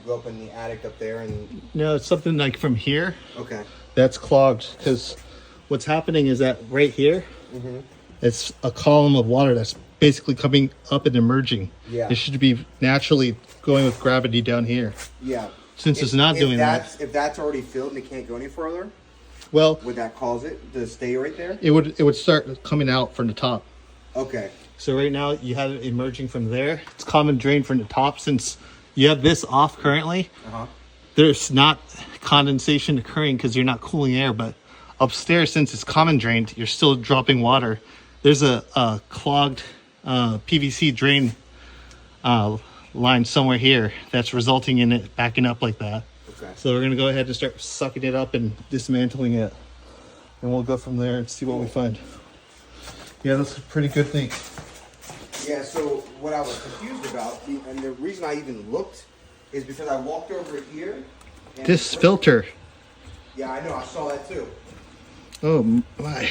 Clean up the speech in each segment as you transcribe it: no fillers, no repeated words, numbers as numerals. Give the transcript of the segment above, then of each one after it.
go up in the attic up there and... No, it's something like from here. Okay. That's clogged because what's happening is that right here, it's a column of water that's basically coming up and emerging. Yeah. It should be naturally going with gravity down here. Yeah. Since it's not doing that. If that's already filled and it can't go any further, well, would that cause it to stay right there? It would start coming out from the top. Okay. So right now you have it emerging from there. It's common drain from the top. Since you have this off currently, there's not condensation occurring because you're not cooling air. But upstairs, since it's common drained, you're still dropping water. There's a clogged PVC drain line somewhere here that's resulting in it backing up like that. Okay. So we're going to go ahead and start sucking it up and dismantling it. And we'll go from there and see what we find. Yeah, that's a pretty good thing. Yeah, so what I was confused about, and the reason I even looked, is because I walked over here. And This filter. Yeah, I know. I saw that too. Oh, my.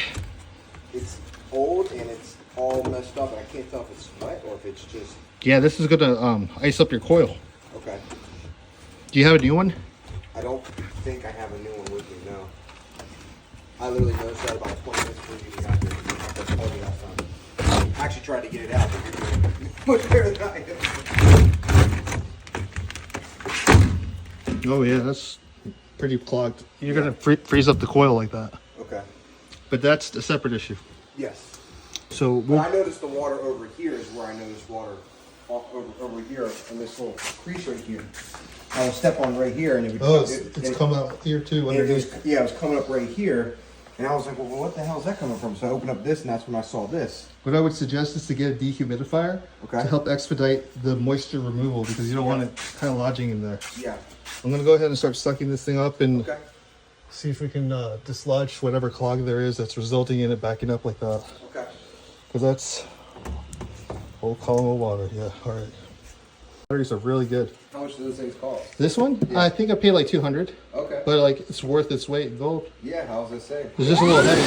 It's old and it's all messed up, and I can't tell if it's wet or if it's just... Yeah, this is going to ice up your coil. Okay. Do you have a new one? I don't think I have a new one with me, no. I literally noticed that about 20 minutes before you even got there. That's all we got time. I actually tried to get it out, but you're doing much better than I am. Oh, yeah, that's pretty clogged. You're going to freeze up the coil like that. Okay. But that's a separate issue. Yes. So But I noticed the water over here is where I noticed water over here in this little crease right here. I would step on right here and it would... it's coming out here too. It was coming up right here. And I was like, well, what the hell is that coming from? So I opened up this, and that's when I saw this. What I would suggest is to get a dehumidifier to help expedite the moisture removal because you don't want it kind of lodging in there. Yeah. I'm going to go ahead and start sucking this thing up and see if we can dislodge whatever clog there is that's resulting in it backing up like that. Okay. Because that's a whole column of water. Yeah, all right. Batteries are really good. How much do those things cost? This one? Yeah. I think I paid like 200. Okay. But like it's worth its weight in gold. Yeah, how was I saying? It's just a little heavy.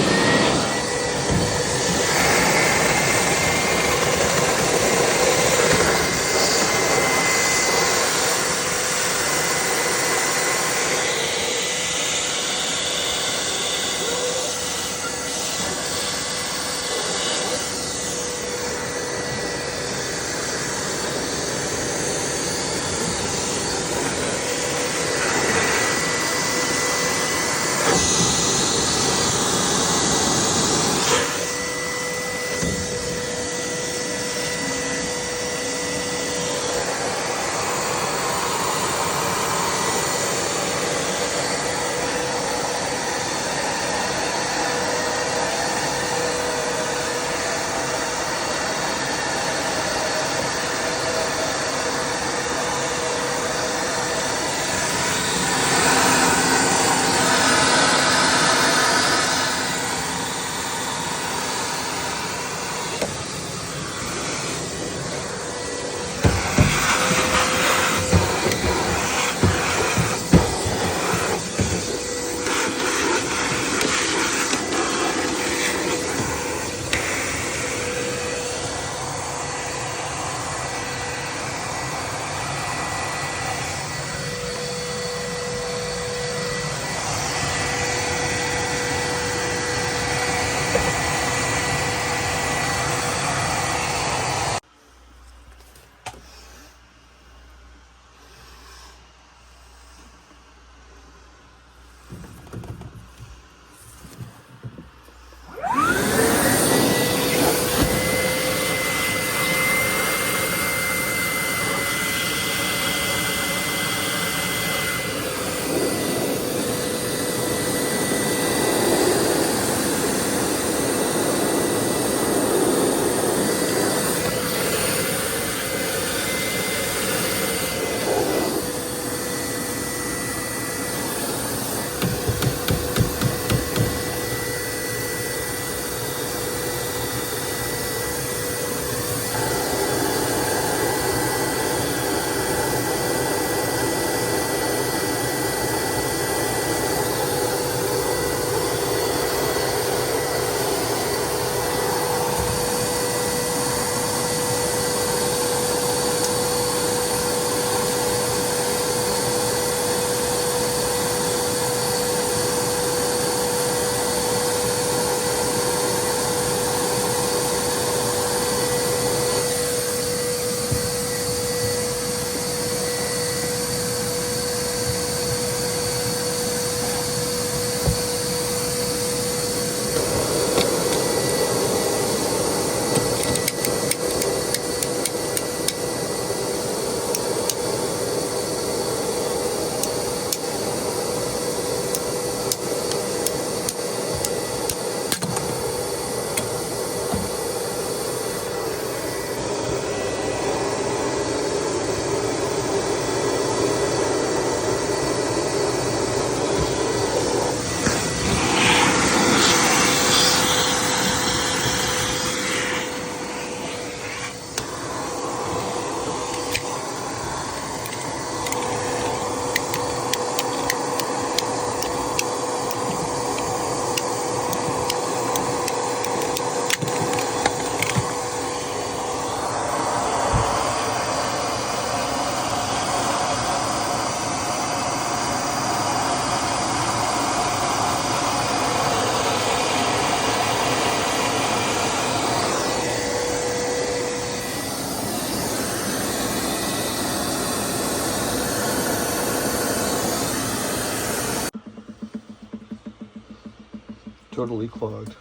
totally clogged.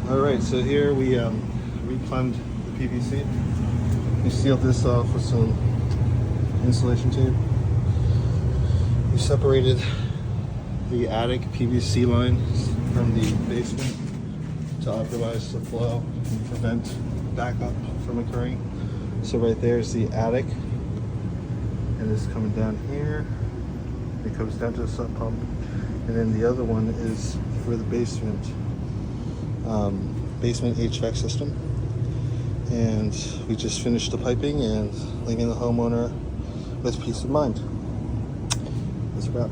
All right, so here we replumbed the PVC. We sealed this off with some insulation tape. We separated the attic PVC line from the basement to optimize the flow and prevent backup from occurring. So right there is the attic, and it's coming down here. It comes down to the sump pump, and then the other one is for the basement HVAC system. And we just finished the piping and leaving the homeowner with peace of mind. That's a wrap.